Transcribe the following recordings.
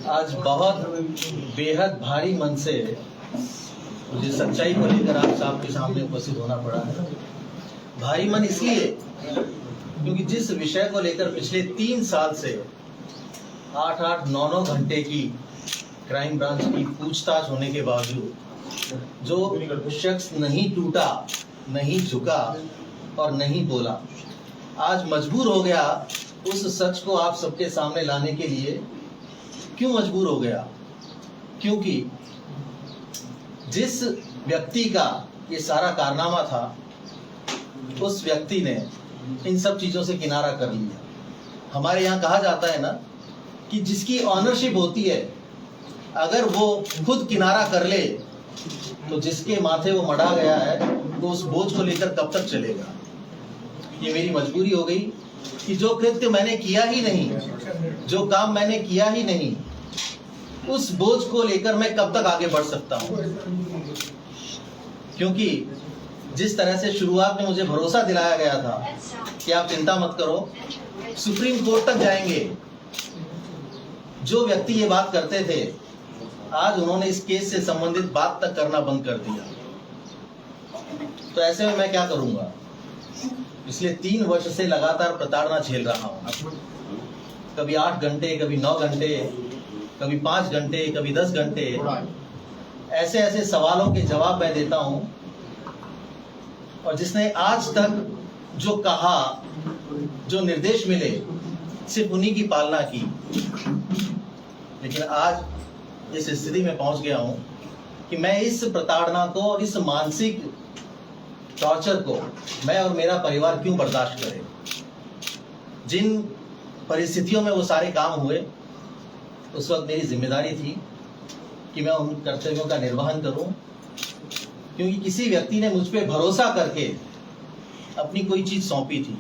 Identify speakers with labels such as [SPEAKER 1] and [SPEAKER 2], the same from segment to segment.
[SPEAKER 1] आज बहुत बेहद भारी मन से मुझे सच्चाई को लेकर आप सबके सामने उपस्थित होना पड़ा है। भारी मन इसलिए क्योंकि जिस विषय को लेकर पिछले 3 साल से 8-8, 9-9 घंटे की क्राइम ब्रांच की पूछताछ होने के बावजूद जो शख्स नहीं टूटा, नहीं झुका और नहीं बोला, आज मजबूर हो गया उस सच को आप सबके सामने लाने के लिए। क्यों मजबूर हो गया? क्योंकि जिस व्यक्ति का ये सारा कारनामा था, उस व्यक्ति ने इन सब चीजों से किनारा कर लिया। हमारे यहाँ कहा जाता है ना कि जिसकी ऑनरशिप होती है, अगर वो खुद किनारा कर ले तो जिसके माथे वो मढ़ा गया है वो उस बोझ को लेकर कब तक चलेगा। ये मेरी मजबूरी हो गई कि जो कृत्य मैंने किया ही नहीं, जो काम मैंने किया ही नहीं, उस बोझ को लेकर मैं कब तक आगे बढ़ सकता हूँ। क्योंकि जिस तरह से शुरुआत में मुझे भरोसा दिलाया गया था कि आप चिंता मत करो, सुप्रीम कोर्ट तक जाएंगे, जो व्यक्ति ये बात करते थे आज उन्होंने इस केस से संबंधित बात तक करना बंद कर दिया। तो ऐसे में मैं क्या करूंगा? पिछले 3 वर्ष से लगातार प्रताड़ना झेल रहा हूं। कभी 8 घंटे, कभी 9 घंटे, कभी 5 घंटे, कभी 10 घंटे, ऐसे ऐसे सवालों के जवाब मैं देता हूं। और जिसने आज तक जो कहा, जो निर्देश मिले, सिर्फ उन्हीं की पालना की। लेकिन आज इस स्थिति में पहुंच गया हूं कि मैं इस प्रताड़ना को और इस मानसिक टॉर्चर को मैं और मेरा परिवार क्यों बर्दाश्त करें। जिन परिस्थितियों में वो सारे काम हुए, उस वक्त मेरी जिम्मेदारी थी कि मैं उन कर्तव्यों का निर्वहन करूं, क्योंकि किसी व्यक्ति ने मुझ पे भरोसा करके अपनी कोई चीज सौंपी थी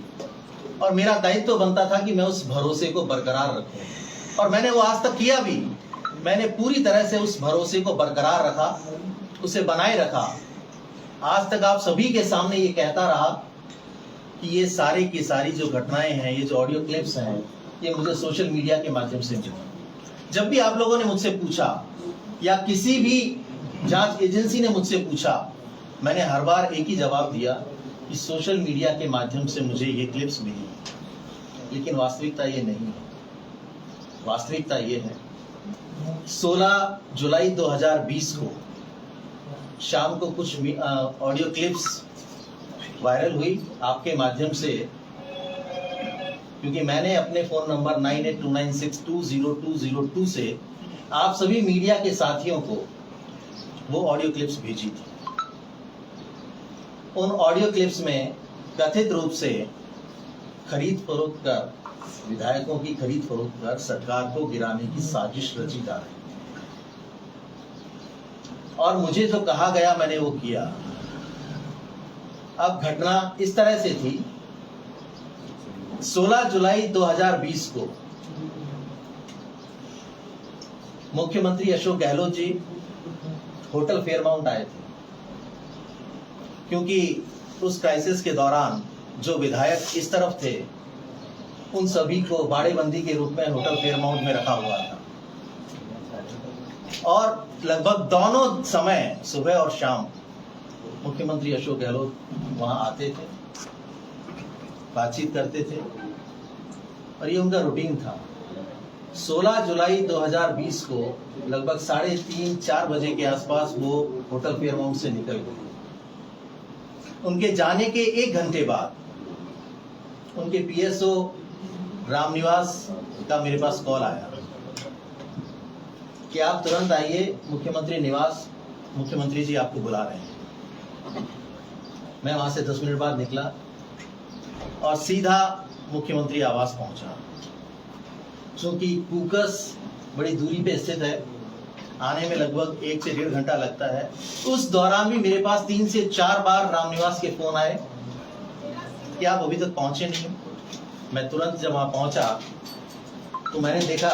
[SPEAKER 1] और मेरा दायित्व बनता था कि मैं उस भरोसे को बरकरार रखूं। और मैंने वो आज तक किया भी। मैंने पूरी तरह से उस भरोसे को बरकरार रखा, उसे बनाए रखा। आज तक आप सभी के सामने ये कहता रहा कि ये सारी की सारी जो घटनाएं हैं, ये जो ऑडियो क्लिप्स हैं, ये मुझे सोशल मीडिया के माध्यम से मिली। जब भी आप लोगों ने मुझसे पूछा या किसी भी जांच एजेंसी ने मुझसे पूछा, मैंने हर बार एक ही जवाब दिया कि सोशल मीडिया के माध्यम से मुझे ये क्लिप्स मिली। लेकिन वास्तविकता ये नहीं है। वास्तविकता ये है 16 जुलाई 2020 को शाम को कुछ ऑडियो क्लिप्स वायरल हुई आपके माध्यम से, क्योंकि मैंने अपने फोन नंबर 9829620202 से आप सभी मीडिया के साथियों को वो ऑडियो क्लिप्स भेजी थी। उन ऑडियो क्लिप्स में कथित रूप से खरीद फरोख्त कर, विधायकों की खरीद फरोख्त कर सरकार को गिराने की साजिश रची जा रही। और मुझे जो कहा गया मैंने वो किया। अब घटना इस तरह से थी, 16 जुलाई 2020 को मुख्यमंत्री अशोक गहलोत जी होटल फेयरमाउंट आए थे, क्योंकि उस क्राइसिस के दौरान जो विधायक इस तरफ थे उन सभी को बाड़ेबंदी के रूप में होटल फेयरमाउंट में रखा हुआ था। और लगभग दोनों समय, सुबह और शाम, मुख्यमंत्री अशोक गहलोत वहां आते थे, बातचीत करते थे और ये उनका रूटीन था। 16 जुलाई 2020 को लगभग 3:30-4 बजे के आसपास वो होटल फेयरमाउंट से निकल गए। उनके जाने के 1 घंटे बाद उनके पीएसओ रामनिवास का मेरे पास कॉल आया कि आप तुरंत आइए मुख्यमंत्री निवास, मुख्यमंत्री जी आपको बुला रहे हैं। मैं वहां से 10 मिनट बाद निकला और सीधा मुख्यमंत्री आवास पहुंचा। क्योंकि कुकस बड़ी दूरी पे स्थित है, आने में लगभग 1 से 1.5 घंटा लगता है। उस दौरान भी मेरे पास 3 से 4 बार रामनिवास के फोन आए कि आप अभी तक पहुंचे नहीं। मैं तुरंत जब वहां पहुंचा तो मैंने देखा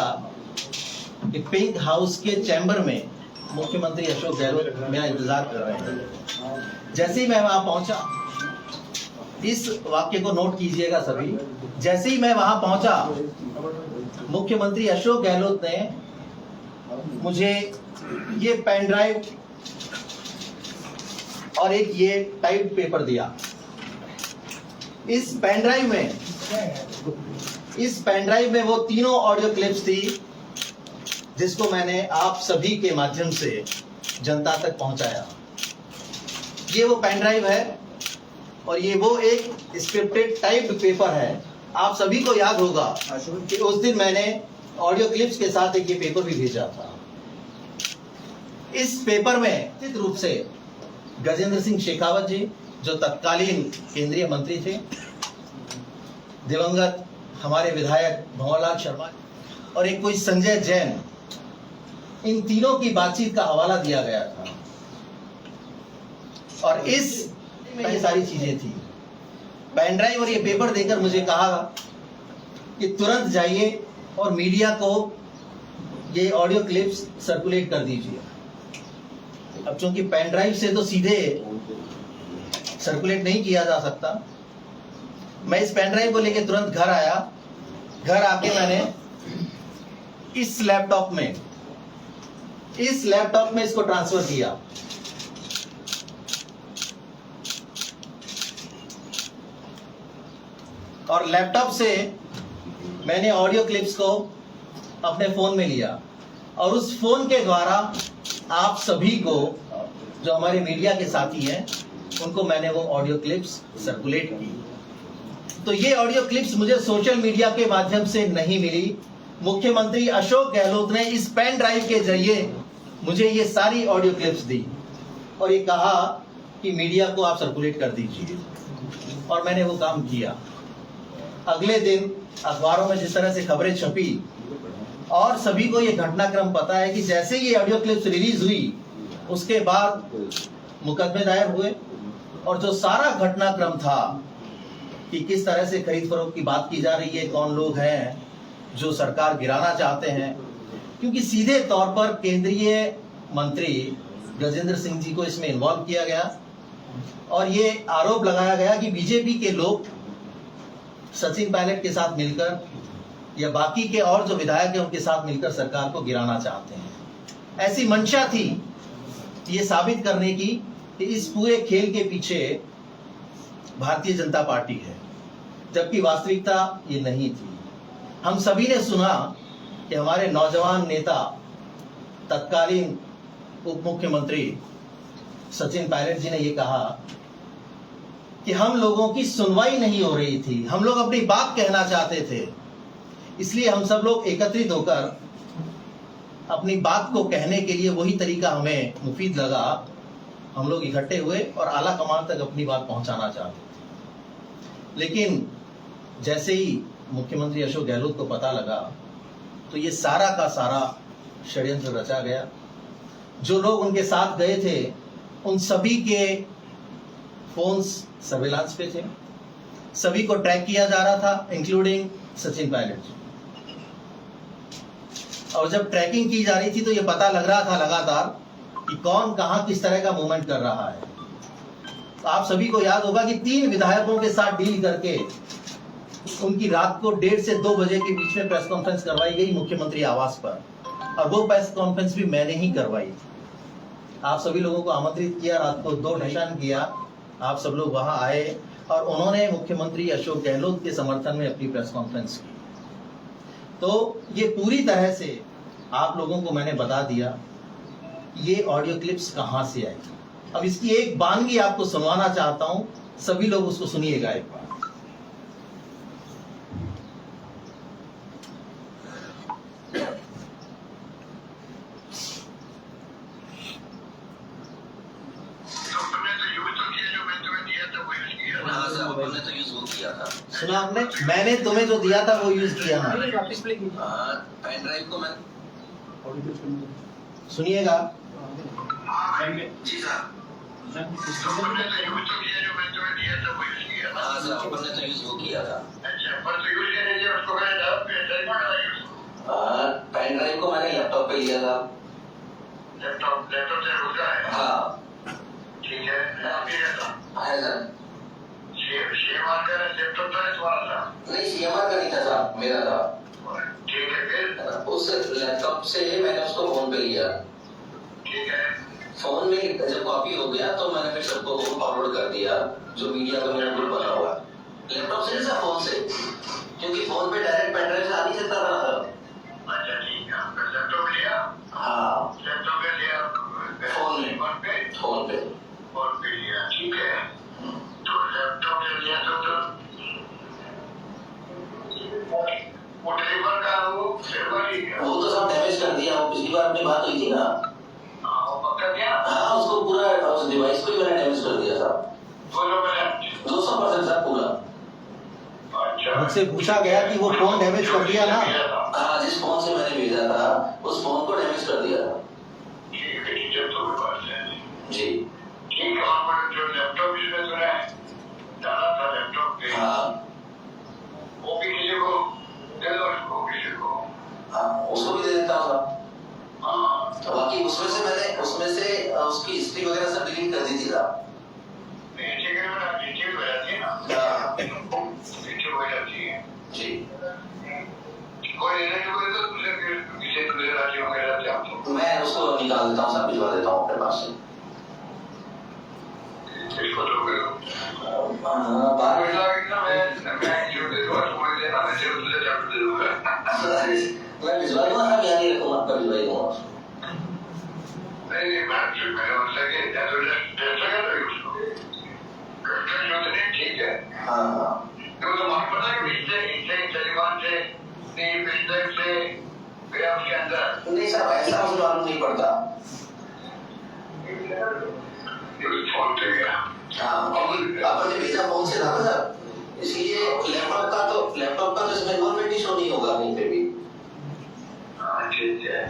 [SPEAKER 1] कि पिंक हाउस के चैम्बर में मुख्यमंत्री अशोक गहलोत मेरा इंतजार कर रहे हैं। जैसे ही मैं वहां पहुंचा, इस वाक्य को नोट कीजिएगा सभी, जैसे ही मैं वहां पहुंचा मुख्यमंत्री अशोक गहलोत ने मुझे ये पेन ड्राइव और एक ये टाइप पेपर दिया। इस पेन ड्राइव में वो तीनों ऑडियो क्लिप्स थी जिसको मैंने आप सभी के माध्यम से जनता तक पहुंचाया। ये वो पेन ड्राइव है और ये वो एक स्क्रिप्टेड टाइप्ड पेपर है। आप सभी को याद होगा कि उस दिन मैंने ऑडियो क्लिप्स के साथ एक ये पेपर भी भेजा था। इस पेपर में निश्चित रूप से गजेंद्र सिंह शेखावत जी, जो तत्कालीन केंद्रीय मंत्री थे, दिवंगत हमारे विधायक भंवरलाल शर्मा और एक कोई संजय जैन, इन तीनों की बातचीत का हवाला दिया गया था। और इस में ये सारी चीजें थी। पेन ड्राइव और ये पेपर देकर मुझे कहा कि तुरंत जाइए और मीडिया को ये ऑडियो क्लिप्स सर्कुलेट कर दीजिए। अब चूंकि पेन ड्राइव से तो सीधे सर्कुलेट नहीं किया जा सकता, मैं इस पेन ड्राइव को लेकर तुरंत घर आया। घर आके मैंने इस लैपटॉप में इसको ट्रांसफर किया। और लैपटॉप से मैंने ऑडियो क्लिप्स को अपने फोन में लिया और उस फोन के द्वारा आप सभी को, जो हमारे मीडिया के साथी हैं, उनको मैंने वो ऑडियो क्लिप्स सर्कुलेट की। तो ये ऑडियो क्लिप्स मुझे सोशल मीडिया के माध्यम से नहीं मिली। मुख्यमंत्री अशोक गहलोत ने इस पेन ड्राइव के जरिए मुझे ये सारी ऑडियो क्लिप्स दी और ये कहा कि मीडिया को आप सर्कुलेट कर दीजिए, और मैंने वो काम किया। अगले दिन अखबारों में जिस तरह से खबरें छपी और सभी को ये घटनाक्रम पता है कि जैसे ये ऑडियो क्लिप्स रिलीज हुई उसके बाद मुकदमे दायर हुए और जो सारा घटनाक्रम था कि किस तरह से खरीद फरोख्त की बात की जा रही है, कौन लोग हैं जो सरकार गिराना चाहते हैं, क्योंकि सीधे तौर पर केंद्रीय मंत्री गजेंद्र सिंह जी को इसमें इन्वॉल्व किया गया और ये आरोप लगाया गया कि बीजेपी के लोग सचिन पायलट के साथ मिलकर या बाकी के और जो विधायक हैं उनके साथ मिलकर सरकार को गिराना चाहते हैं। ऐसी मंशा थी ये साबित करने की कि इस पूरे खेल के पीछे भारतीय जनता पार्टी है, जबकि वास्तविकता ये नहीं थी। हम सभी ने सुना कि हमारे नौजवान नेता तत्कालीन उप मुख्यमंत्री सचिन पायलट जी ने ये कहा कि हम लोगों की सुनवाई नहीं हो रही थी, हम लोग अपनी बात कहना चाहते थे, इसलिए हम सब लोग एकत्रित होकर अपनी बात को कहने के लिए वही तरीका हमें मुफीद लगा, हम लोग इकट्ठे हुए और आला कमान तक अपनी बात पहुंचाना चाहते थे। लेकिन जैसे ही मुख्यमंत्री अशोक गहलोत को पता लगा तो ये सारा का सारा षड्यंत्र रचा गया। जो लोग उनके साथ गए थे उन सभी के फोन्स सर्विलांस पे थे, सभी को ट्रैक किया जा रहा था, इंक्लूडिंग सचिन पायलट जी। और जब ट्रैकिंग की जा रही थी तो ये पता लग रहा था लगातार कि कौन कहां किस तरह का मूवमेंट कर रहा है। तो आप सभी को याद होगा कि 3 विधायकों के साथ डील करके उनकी रात को 1:30 से 2 बजे के बीच में प्रेस कॉन्फ्रेंस करवाई गई मुख्यमंत्री आवास पर, और वो प्रेस कॉन्फ्रेंस भी मैंने ही करवाई थी। आप सभी लोगों को आमंत्रित किया, रात को 2 निशान किया, आप सब लोग वहां आए और उन्होंने मुख्यमंत्री अशोक गहलोत के समर्थन में अपनी प्रेस कॉन्फ्रेंस की। तो ये पूरी तरह से आप लोगों को मैंने बता दिया ये ऑडियो क्लिप्स कहां से आई। अब इसकी एक बानगी आपको सुनवाना चाहता हूं, सभी लोग उसको सुनिएगा एक बार। सुना आपने? मैंने तुम्हें जो दिया था वो यूज किया ना।
[SPEAKER 2] पेन ड्राइव को मैं
[SPEAKER 1] सुनिएगा।
[SPEAKER 2] जी साहब, आपने तो यूज वो किया था। पेन ड्राइव को मैंने लैपटॉप पे लिया था।
[SPEAKER 3] लैपटॉप से घुसा है?
[SPEAKER 2] हाँ
[SPEAKER 3] ठीक है,
[SPEAKER 2] है सर।
[SPEAKER 3] CMR का लैपटॉप था तुम्हारा?
[SPEAKER 2] नहीं, CMR का नहीं था साहब, मेरा था।
[SPEAKER 3] ठीक है, फिर
[SPEAKER 2] उस लैपटॉप से मैंने उसको फोन पे लिया।
[SPEAKER 3] ठीक है।
[SPEAKER 2] फोन में जब कॉपी हो गया तो मैंने फिर सबको फॉरवर्ड कर दिया, जो मीडिया का मेरा ग्रुप बना हुआ। लैपटॉप से नहीं, फोन से, क्योंकि फोन पे डायरेक्ट पेनड्राइव से आ नहीं सकता था सर।
[SPEAKER 3] अच्छा ठीक है, लैपटॉप लिया।
[SPEAKER 2] हाँ,
[SPEAKER 3] लैपटॉप में लिया,
[SPEAKER 2] फोन में,
[SPEAKER 3] फोन पे
[SPEAKER 2] फोन पे
[SPEAKER 3] लिया। ठीक है, तो लैपटॉप ले लिया तो वो डिलीवर का
[SPEAKER 2] वो तो सब डैमेज कर दिया। वो पिछली बार अपनी बात हुई थी ना,
[SPEAKER 3] वो पक्का क्या?
[SPEAKER 2] हाँ, उसको पूरा उस डिवाइस को ही मैंने डैमेज कर दिया था 200% सर, पूरा।
[SPEAKER 3] अच्छा,
[SPEAKER 1] मुझसे पूछा गया कि वो फोन डैमेज कर दिया ना।
[SPEAKER 2] हाँ, जिस फोन से मैंने भेजा था उस फोन को डैमेज कर दिया था।
[SPEAKER 3] ठीक है, ठीक है, तो बात है
[SPEAKER 2] जी।
[SPEAKER 3] ठीक है। और जो लैपटॉप जिसमें तूने डाला था लैपटॉप पे,
[SPEAKER 2] हाँ,
[SPEAKER 3] वो भी किसी को दे दो, उसको किसी को।
[SPEAKER 2] हाँ, उसको भी दे देता हूँ सर।
[SPEAKER 3] हाँ,
[SPEAKER 2] तो बाकी उसमें से उसकी हिस्ट्री वगैरह सब डिलीट कर दी थी साहब।
[SPEAKER 3] नीचे के में नीचे हो जाती है ना,
[SPEAKER 2] हाँ,
[SPEAKER 3] नीचे हो जाती है।
[SPEAKER 2] जी।
[SPEAKER 3] कोई नहीं, कोई तो दूसरे राज्यों में रहते हैं हम तो।
[SPEAKER 2] मैं उसको निकाल देता हूँ सर, भिजवा देता हूँ अपने पास से।
[SPEAKER 3] इसको तो करो।
[SPEAKER 2] बार
[SPEAKER 3] कोई लागे ना, मैं जो दे दूँगा, तुम्हें देना, मैं जो दूसरे जाकर दे दूँगा।
[SPEAKER 2] मैं भिजवा दूंगा सर, याद नहीं रखूंगा, आपका भिजवा दूंगा।
[SPEAKER 3] नहीं, मैंने मतलब कि जैसा क्या लगे उसको करते जो नहीं, ठीक है।
[SPEAKER 2] हाँ, हाँ,
[SPEAKER 3] तो तुम्हारा पता है कि इससे तालिबान से नहीं, पिछले से गया उसके अंदर
[SPEAKER 2] नहीं सर, ऐसा मुझे मालूम नहीं पड़ता।
[SPEAKER 3] फोन पे गया।
[SPEAKER 2] हाँ, क्योंकि आपने भेजा फोन से था ना सर, इसलिए लैपटॉप का तो इसमें इन्वॉल्वमेंट ही शो नहीं होगा कहीं पे भी।
[SPEAKER 3] हाँ, ठीक है।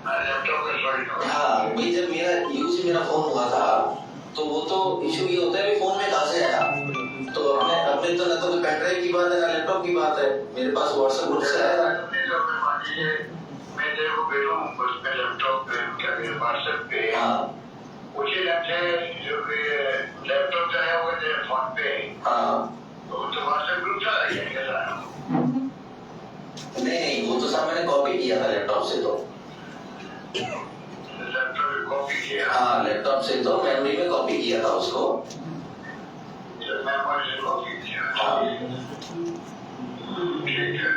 [SPEAKER 3] लैपटॉप का सॉरी।
[SPEAKER 2] हाँ, भाई जब मेरा फोन हुआ था तो वो तो इशू ये होता है, फोन में कहाँ से आया। तो अपने तो ना तो पेन ड्राइव की बात है ना लैपटॉप की बात है, मेरे पास व्हाट्सएप ग्रुप से आया।
[SPEAKER 3] मैं तेरे को भेजूं उस पे लैपटॉप पे, क्या व्हाट्सएप पे।
[SPEAKER 2] हाँ,
[SPEAKER 3] उसी जो लैपटॉप जो है वो तेरे फोन पे।
[SPEAKER 2] हाँ,
[SPEAKER 3] तो व्हाट्सएप ग्रुप से आ रही है क्या?
[SPEAKER 2] नहीं, वो तो सब मैंने कॉपी किया था लैपटॉप से। तो
[SPEAKER 3] लैपटॉप पे कॉपी किया।
[SPEAKER 2] हाँ, लैपटॉप से तो मेमोरी में कॉपी किया था उसको।
[SPEAKER 3] मेमोरी से कॉपी किया।
[SPEAKER 2] हाँ,
[SPEAKER 3] ठीक है,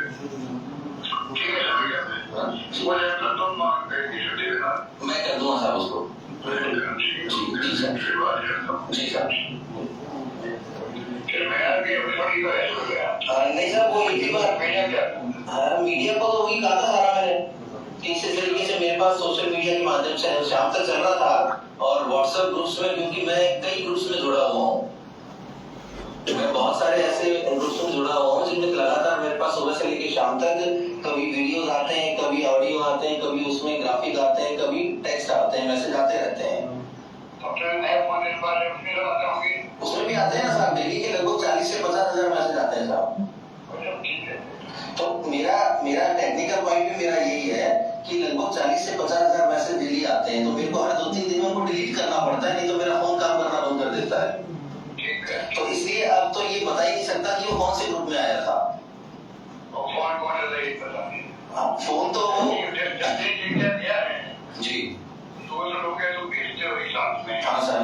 [SPEAKER 3] ठीक है, समझ गया मैं। वो लैपटॉप तुम इशू दे देना।
[SPEAKER 2] मैं कर दूंगा साहब उसको।
[SPEAKER 3] जी
[SPEAKER 2] सर।
[SPEAKER 3] फिर बात करता हूँ।
[SPEAKER 2] जी सर।
[SPEAKER 3] फिर मैं आगे सॉरी का ऐसा हो गया।
[SPEAKER 2] नहीं सर, वो एक ही बार
[SPEAKER 3] मीडिया क्या?
[SPEAKER 2] हाँ, मीडिया को तो वही कहा था सारा मैंने कि इस तरीके से मेरे पास सोशल मीडिया के माध्यम से शाम तक चल रहा था, और व्हाट्सएप ग्रुप्स में, क्योंकि मैं कई ग्रुप्स में जुड़ा हुआ हूँ, मैं बहुत सारे ऐसे ग्रुप्स में जुड़ा हुआ हूँ जिनमें लगातार मेरे पास सुबह से लेकर शाम तक कभी वीडियोस आते हैं, कभी ऑडियो आते हैं, कभी उसमें ग्राफिक आते हैं, कभी टेक्स्ट आते हैं, मैसेज आते रहते हैं। उसमें भी आते हैं ना साहब, डेली के लगभग 40 से 50 हजार मैसेज आते हैं साहब। तो मेरा टेक्निकल पॉइंट भी मेरा यही है कि लगभग 40 से 50 हजार मैसेज डेली आते हैं, तो मेरे को हर 2-3 दिन में उनको डिलीट करना पड़ता है, नहीं तो मेरा फोन काम करना बंद कर देता है। तो इसलिए अब तो ये बता ही नहीं सकता कि वो कौन से ग्रुप में आया था। फोन तो जी। हाँ सर।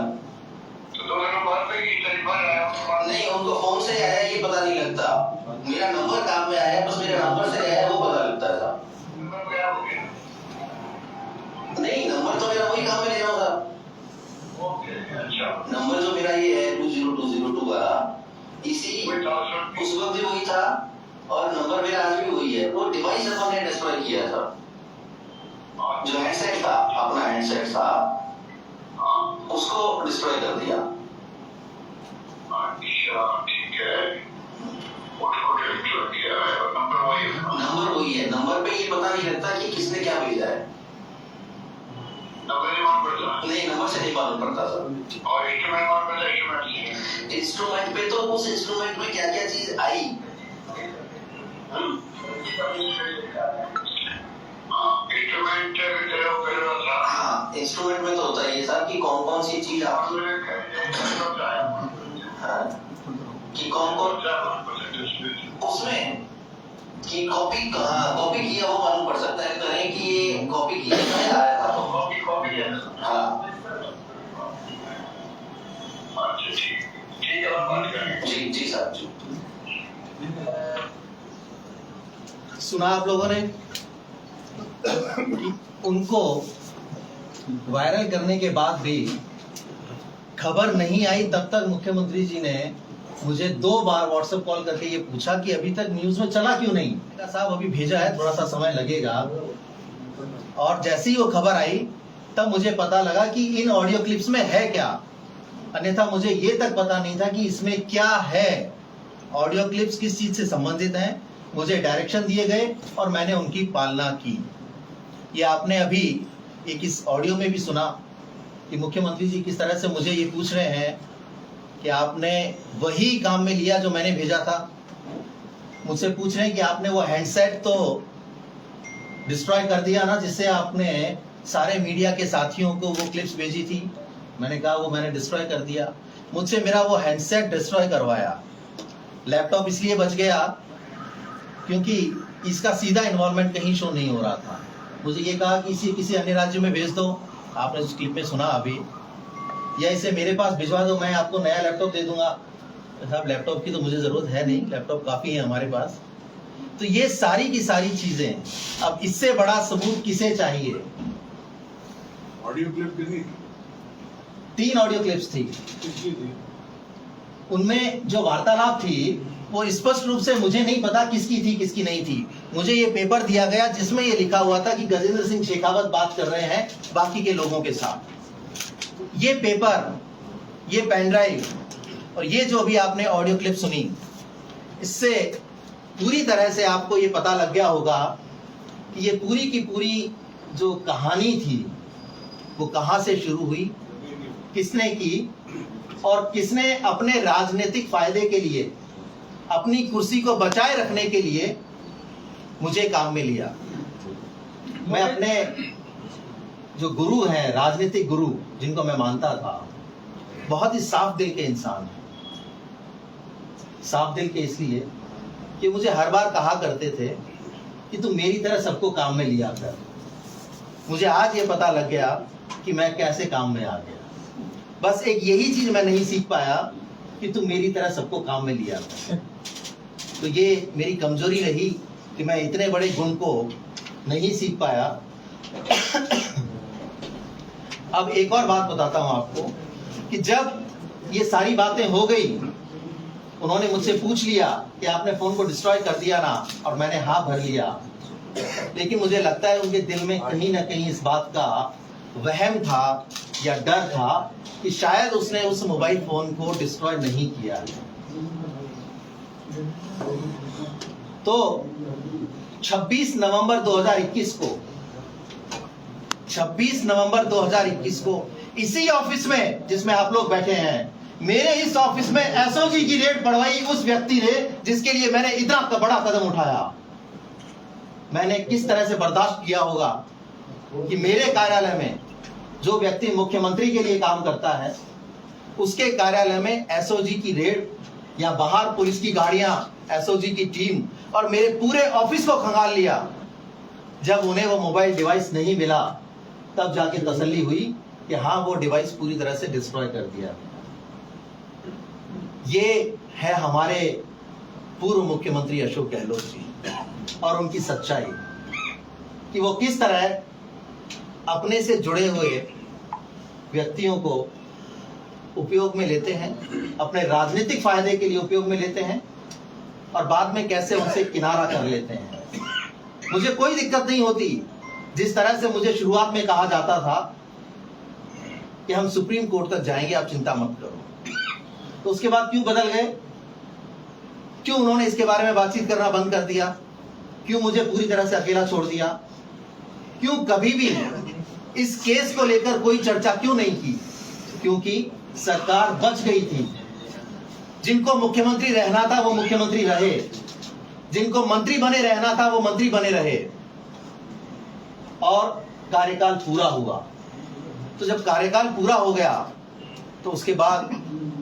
[SPEAKER 2] नहीं, उनको फोन से आया ये पता नहीं लगता, मेरा नंबर काम में आया, बस मेरे नंबर से आया वो पता लगता है साहब। नहीं, नंबर तो मेरा वही काम में ले जाओ साहब। नंबर जो मेरा ये है 20202 वाला, इसी उस वक्त भी वही था, और नंबर मेरा आज भी वही है। वो डिवाइस अपन ने डिस्ट्रॉय किया था, जो हैंडसेट था, अपना हैंडसेट था, उसको डिस्ट्रॉय कर दिया।
[SPEAKER 3] ठीक है,
[SPEAKER 2] नंबर वही है, नंबर पे ये पता नहीं लगता कि किसने क्या भेजा है। नहीं, नंबर से नहीं मालूम पड़ता सर।
[SPEAKER 3] और
[SPEAKER 2] इंस्ट्रूमेंट पे तो उस इंस्ट्रूमेंट में क्या क्या चीज आई, हाँ, इंस्ट्रूमेंट में तो होता है ये साहब कि कौन कौन सी चीज आप, हाँ, कि कौन कौन उसमें कि कॉपी कहाँ कॉपी किया वो मालूम पड़ सकता है, तो नहीं कि ये कॉपी किया कहाँ आया था।
[SPEAKER 3] कॉपी है।
[SPEAKER 2] हाँ
[SPEAKER 3] अच्छा ठीक है, हम बात करेंगे।
[SPEAKER 2] जी जी साहब जी।
[SPEAKER 1] सुना आप लोगों ने उनको वायरल करने के बाद भी खबर नहीं आई, तब तक मुख्यमंत्री जी ने मुझे 2 बार व्हाट्सएप कॉल करके ये पूछा कि अभी तक न्यूज में चला क्यों नहीं। साहब अभी भेजा है, थोड़ा सा समय लगेगा। और जैसे ही वो खबर आई तब मुझे पता लगा कि इन ऑडियो क्लिप्स में है क्या, अन्यथा मुझे ये तक पता नहीं था कि इसमें क्या है। ऑडियो क्लिप्स किस चीज से संबंधित हैं, मुझे डायरेक्शन दिए गए और मैंने उनकी पालना की। ये आपने अभी एक इस ऑडियो में भी सुना कि मुख्यमंत्री जी किस तरह से मुझे ये पूछ रहे हैं कि आपने वही काम में लिया जो मैंने भेजा था। मुझसे पूछ रहे हैं कि आपने वो हैंडसेट तो डिस्ट्रॉय कर दिया ना, जिससे आपने सारे मीडिया के साथियों को वो क्लिप्स भेजी थी। मैंने कहा वो मैंने डिस्ट्रॉय कर दिया। मुझसे मेरा वो हैंडसेट डिस्ट्रॉय करवाया। लैपटॉप इसलिए बच गया क्योंकि इसका सीधा इन्वॉल्वमेंट कहीं शो नहीं हो रहा था। मुझे ये कहा कि इसे किसी अन्य राज्य में भेज दो, आपने उस क्लिप में सुना अभी, या इसे मेरे पास भिजवा दो, मैं आपको नया लैपटॉप दे दूंगा। साहब लैपटॉप की तो मुझे जरूरत है नहीं, लैपटॉप काफी है हमारे पास। तो ये सारी की सारी चीजें, अब इससे बड़ा सबूत किसे चाहिए।
[SPEAKER 4] ऑडियो क्लिप कितनी
[SPEAKER 1] 3 ऑडियो क्लिप्स थी।
[SPEAKER 4] थी?
[SPEAKER 1] उनमें जो वार्तालाप थी वो स्पष्ट रूप से मुझे नहीं पता किसकी थी किसकी नहीं थी। मुझे ये पेपर दिया गया जिसमें ये लिखा हुआ था कि गजेंद्र सिंह शेखावत बात कर रहे हैं बाकी के लोगों के साथ। ये पेपर, ये पेन ड्राइव और ये जो भी आपने ऑडियो क्लिप सुनी, इससे पूरी तरह से आपको ये पता लग गया होगा कि ये पूरी की पूरी जो कहानी थी वो कहां से शुरू हुई, किसने की और किसने अपने राजनीतिक फायदे के लिए, अपनी कुर्सी को बचाए रखने के लिए मुझे काम में लिया। मैं अपने जो गुरु हैं, राजनीतिक गुरु जिनको मैं मानता था, बहुत ही साफ दिल के इंसान हैं। साफ दिल के इसलिए कि मुझे हर बार कहा करते थे कि तू मेरी तरह सबको काम में लिया कर। मुझे आज ये पता लग गया कि मैं कैसे काम में आ गया। बस एक यही चीज मैं नहीं सीख पाया कि तू मेरी तरह सबको काम में लिया कर। तो ये मेरी कमजोरी रही कि मैं इतने बड़े गुण को नहीं सीख पाया। अब एक और बात बताता हूं आपको कि जब ये सारी बातें हो गई, उन्होंने मुझसे पूछ लिया कि आपने फोन को डिस्ट्रॉय कर दिया ना, और मैंने हाँ भर लिया। लेकिन मुझे लगता है उनके दिल में कहीं ना कहीं इस बात का वहम था या डर था कि शायद उसने उस मोबाइल फोन को डिस्ट्रॉय नहीं किया। तो 26 नवंबर 2021 को इसी ऑफिस में जिसमें आप लोग बैठे हैं, मेरे इस ऑफिस में एसओजी की रेड पड़वाई उस व्यक्ति ने जिसके लिए मैंने इतना बड़ा कदम उठाया। मैंने किस तरह से बर्दाश्त किया होगा कि मेरे कार्यालय में जो व्यक्ति मुख्यमंत्री के लिए काम करता है, उसके कार्यालय में एसओजी की रेड, या बाहर पुलिस की गाड़ियां, एसओजी की टीम, और मेरे पूरे ऑफिस को खंगाल लिया। जब उन्हें वो मोबाइल डिवाइस नहीं मिला, तब जाके तसल्ली हुई कि हाँ, वो डिवाइस पूरी तरह से डिस्ट्रॉय कर दिया। ये है हमारे पूर्व मुख्यमंत्री अशोक गहलोत जी और उनकी सच्चाई कि वो किस तरह अपने से जुड़े हुए व्यक्तियों को उपयोग में लेते हैं, अपने राजनीतिक फायदे के लिए उपयोग में लेते हैं, और बाद में कैसे उनसे किनारा कर लेते हैं। मुझे कोई दिक्कत नहीं होती जिस तरह से मुझे शुरुआत में कहा जाता था कि हम सुप्रीम कोर्ट तक जाएंगे, आप चिंता मत करो। तो उसके बाद क्यों बदल गए? क्यों उन्होंने इसके बारे में बातचीत करना बंद कर दिया? क्यों मुझे पूरी तरह से अकेला छोड़ दिया? क्यों कभी भी इस केस को लेकर कोई चर्चा क्यों नहीं की? क्योंकि सरकार बच गई थी। जिनको मुख्यमंत्री रहना था वो मुख्यमंत्री रहे, जिनको मंत्री बने रहना था वो मंत्री बने रहे, और कार्यकाल पूरा हुआ। तो जब कार्यकाल पूरा हो गया तो उसके बाद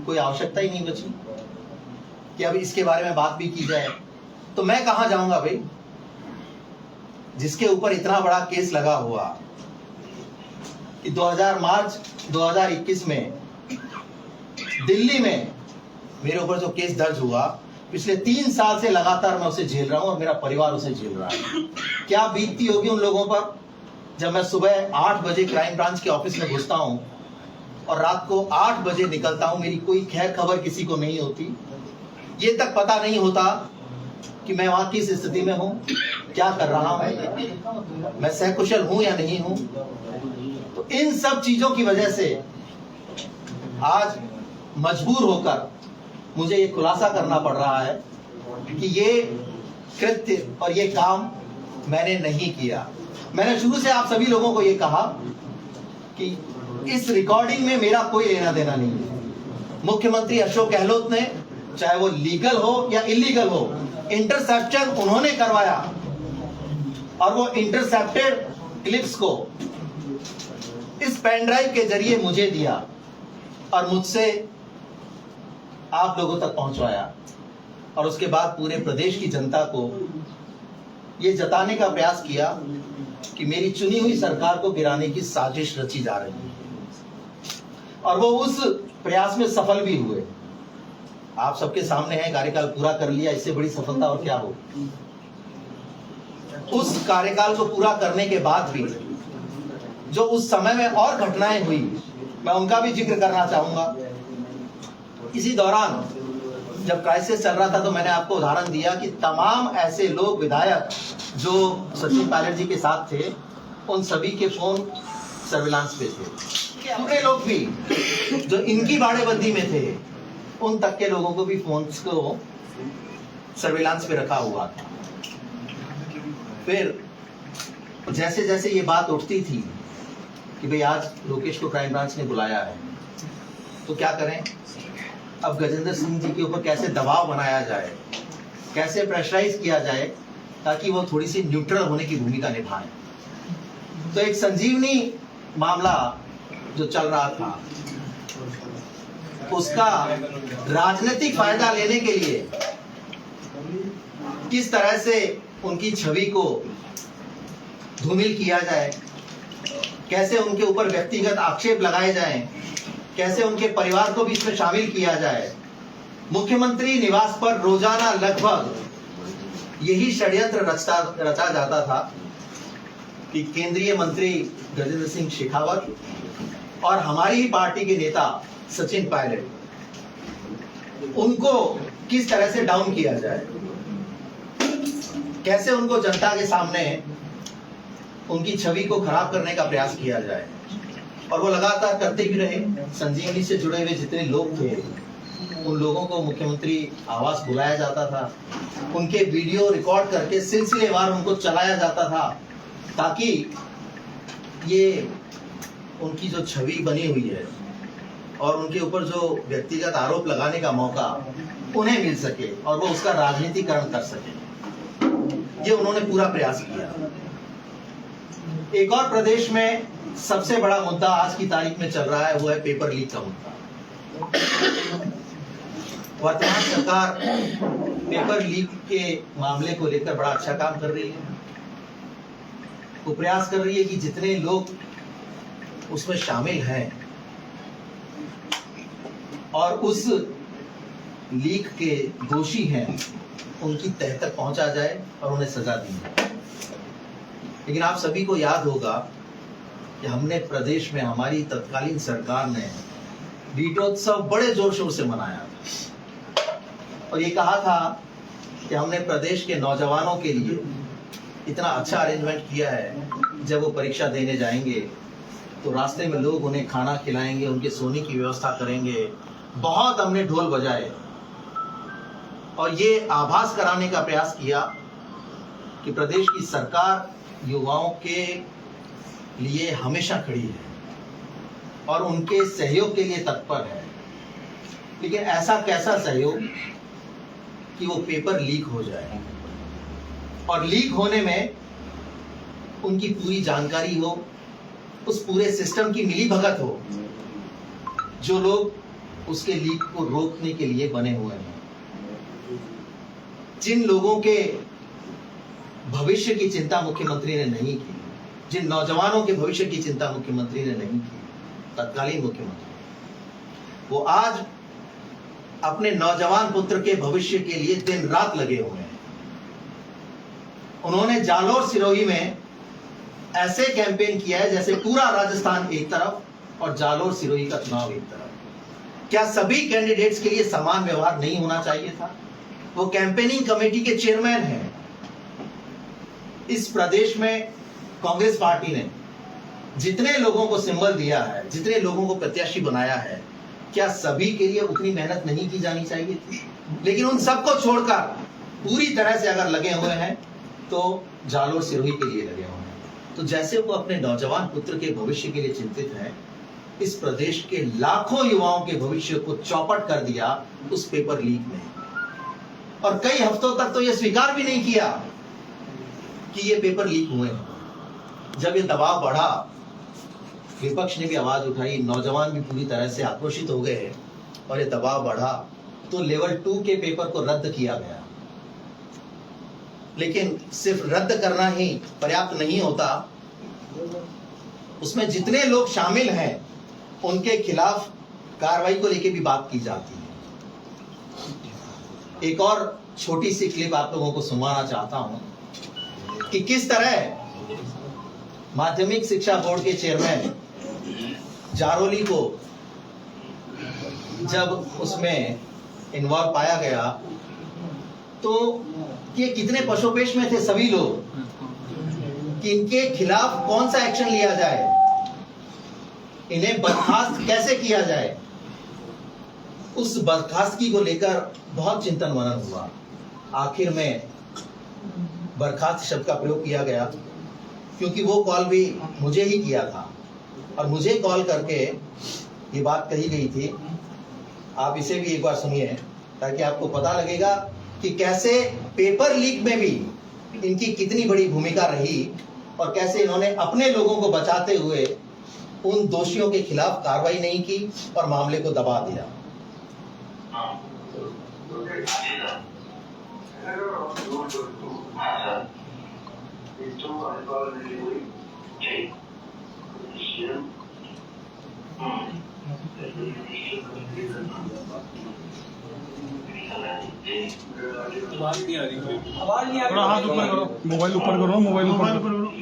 [SPEAKER 1] कोई आवश्यकता ही नहीं बची कि अब इसके बारे में बात भी की जाए। तो मैं कहां जाऊंगा भाई, जिसके ऊपर इतना बड़ा केस लगा हुआ कि 2000 मार्च 2021 में दिल्ली में मेरे ऊपर जो केस दर्ज हुआ, पिछले 3 साल से लगातार मैं उसे झेल रहा हूं और मेरा परिवार उसे झेल रहा है। क्या बीतती होगी उन लोगों पर जब मैं सुबह 8 बजे क्राइम ब्रांच के ऑफिस में घुसता हूं और रात को 8 बजे निकलता हूं, मेरी कोई खैर खबर किसी को नहीं होती, ये तक पता नहीं होता कि मैं वहां किस स्थिति में हूं, क्या कर रहा हूं, मैं सहकुशल हूं या नहीं हूं। तो इन सब चीजों की वजह से आज मजबूर होकर मुझे ये खुलासा करना पड़ रहा है कि ये कृत्य और ये काम मैंने नहीं किया। मैंने शुरू से आप सभी लोगों को ये कहा कि इस रिकॉर्डिंग में मेरा कोई लेना देना नहीं है। मुख्यमंत्री अशोक गहलोत ने, चाहे वो लीगल हो या इलीगल हो, इंटरसेप्शन उन्होंने करवाया और वो इंटरसेप्टेड क्लिप्स को इस पेन ड्राइव के जरिए मुझे दिया और मुझसे आप लोगों तक पहुंचवाया और उसके बाद पूरे प्रदेश की जनता को ये जताने का प्रयास किया कि मेरी चुनी हुई सरकार को गिराने की साजिश रची जा रही है और वो उस प्रयास में सफल भी हुए। आप सबके सामने है, कार्यकाल पूरा कर लिया, इससे बड़ी सफलता और क्या हो। उस कार्यकाल को पूरा करने के बाद भी जो उस समय में और घटनाएं हुई, मैं उनका भी जिक्र करना चाहूंगा। इसी दौरान जब क्राइसिस चल रहा था तो मैंने आपको उदाहरण दिया कि तमाम ऐसे लोग, विधायक जो सचिन पायलट जी के साथ थे, उन सभी के फोन सर्विलांस पे थे। दूसरे लोग भी जो इनकी बाड़ेबंदी में थे, उन तक के लोगों को भी फोन्स को सर्विलांस पे रखा हुआ था। फिर जैसे जैसे ये बात उठती थी कि भाई आज लोकेश को क्राइम ब्रांच ने बुलाया है, तो क्या करें, अब गजेंद्र सिंह जी के ऊपर कैसे दबाव बनाया जाए, कैसे प्रेशराइज किया जाए ताकि वो थोड़ी सी न्यूट्रल होने की भूमिका निभाएं। तो एक संजीवनी मामला जो चल रहा था, उसका राजनीतिक फायदा लेने के लिए किस तरह से उनकी छवि को धूमिल किया जाए, कैसे उनके ऊपर व्यक्तिगत आक्षेप लगाए जाएं, कैसे उनके परिवार को भी इसमें शामिल किया जाए। मुख्यमंत्री निवास पर रोजाना लगभग यही षड्यंत्र रचा जाता था कि केंद्रीय मंत्री गजेंद्र सिंह शेखावत और हमारी ही पार्टी के नेता सचिन पायलट, उनको किस तरह से डाउन किया जाए, कैसे उनको जनता के सामने उनकी छवि को खराब करने का प्रयास किया जाए। और वो लगातार करते भी रहे। संजीवनी से जुड़े हुए जितने लोग थे, उन लोगों को मुख्यमंत्री आवास बुलाया जाता था, उनके वीडियो रिकॉर्ड करके सिलसिलेवार उनको चलाया जाता था ताकि ये उनकी जो छवि बनी हुई है और उनके ऊपर जो व्यक्तिगत आरोप लगाने का मौका उन्हें मिल सके और वो उसका राजनीतिकरण कर सके। ये उन्होंने पूरा प्रयास किया। एक और प्रदेश में सबसे बड़ा मुद्दा आज की तारीख में चल रहा है, वो है पेपर लीक का मुद्दा। वर्तमान सरकार पेपर लीक के मामले को लेकर बड़ा अच्छा काम कर रही है। वो प्रयास कर रही है कि जितने लोग उसमें शामिल हैं और उस लीक के दोषी हैं, उनकी तह तक पहुंचा जाए और उन्हें सजा दी जाए। लेकिन आप सभी को याद होगा कि हमने प्रदेश में, हमारी तत्कालीन सरकार ने दीपोत्सव बड़े जोर शोर से मनाया था और ये कहा था कि हमने प्रदेश के नौजवानों के लिए इतना अच्छा अरेंजमेंट किया है, जब वो परीक्षा देने जाएंगे तो रास्ते में लोग उन्हें खाना खिलाएंगे, उनके सोने की व्यवस्था करेंगे। बहुत हमने ढोल बजाए और ये आभास कराने का प्रयास किया कि प्रदेश की सरकार युवाओं के लिए हमेशा खड़ी है और उनके सहयोग के लिए तत्पर है। लेकिन ऐसा कैसा सहयोग कि वो पेपर लीक हो जाए और लीक होने में उनकी पूरी जानकारी हो, उस पूरे सिस्टम की मिलीभगत हो, जो लोग उसके लीक को रोकने के लिए बने हुए हैं। जिन लोगों के भविष्य की चिंता मुख्यमंत्री ने नहीं की, जिन नौजवानों के भविष्य की चिंता मुख्यमंत्री ने नहीं की, तत्कालीन मुख्यमंत्री, वो आज अपने नौजवान पुत्र के भविष्य के लिए दिन रात लगे हुए हैं। उन्होंने जालोर सिरोही में ऐसे कैंपेन किया है जैसे पूरा राजस्थान एक तरफ और जालोर सिरोही का चुनाव एक तरफ। क्या सभी कैंडिडेट्स के लिए समान व्यवहार नहीं होना चाहिए था? वो कैंपेनिंग कमेटी के चेयरमैन हैं। इस प्रदेश में कांग्रेस पार्टी ने जितने लोगों को सिंबल दिया है, जितने लोगों को प्रत्याशी बनाया है, क्या सभी के लिए उतनी मेहनत नहीं की जानी चाहिए थी? लेकिन उन सबको छोड़कर पूरी तरह से अगर लगे हुए हैं तो जालोर सिरोही के लिए लगे हुए हैं। तो जैसे वो अपने नौजवान पुत्र के भविष्य के लिए चिंतित हैं, इस प्रदेश के लाखों युवाओं के भविष्य को चौपट कर दिया उस पेपर लीक ने। और कई हफ्तों तक तो ये स्वीकार भी नहीं किया कि ये पेपर लीक हुए हैं। जब ये दबाव बढ़ा, विपक्ष ने भी आवाज उठाई, नौजवान भी पूरी तरह से आक्रोशित हो गए और ये दबाव बढ़ा तो लेवल 2 के पेपर को रद्द किया गया। लेकिन सिर्फ रद्द करना ही पर्याप्त नहीं होता, उसमें जितने लोग शामिल हैं उनके खिलाफ कार्रवाई को लेकर भी बात की जाती है। एक और छोटी सी क्लिप आप लोगों को सुनाना चाहता हूं कि किस तरह माध्यमिक शिक्षा बोर्ड के चेयरमैन जारोली को जब उसमें इन्वॉल्व पाया गया तो ये कितने पशोपेश में थे सभी लोग कि इनके खिलाफ कौन सा एक्शन लिया जाए, इन्हें बर्खास्त कैसे किया जाए। उस बर्खास्तगी को लेकर बहुत चिंतन मनन हुआ। आखिर में बर्खास्त शब्द का प्रयोग किया गया क्योंकि वो कॉल भी मुझे ही किया था और मुझे कॉल करके ये बात कही गई थी। आप इसे भी एक बार सुनिए ताकि आपको पता लगेगा कि कैसे पेपर लीक में भी इनकी कितनी बड़ी भूमिका रही और कैसे इन्होंने अपने लोगों को बचाते हुए उन दोषियों के खिलाफ कार्रवाई नहीं की और मामले को दबा दिया।
[SPEAKER 4] आवाज नहीं आ रही। थोड़ा हाथ ऊपर करो, मोबाइल ऊपर करो, मोबाइल ऊपर करो।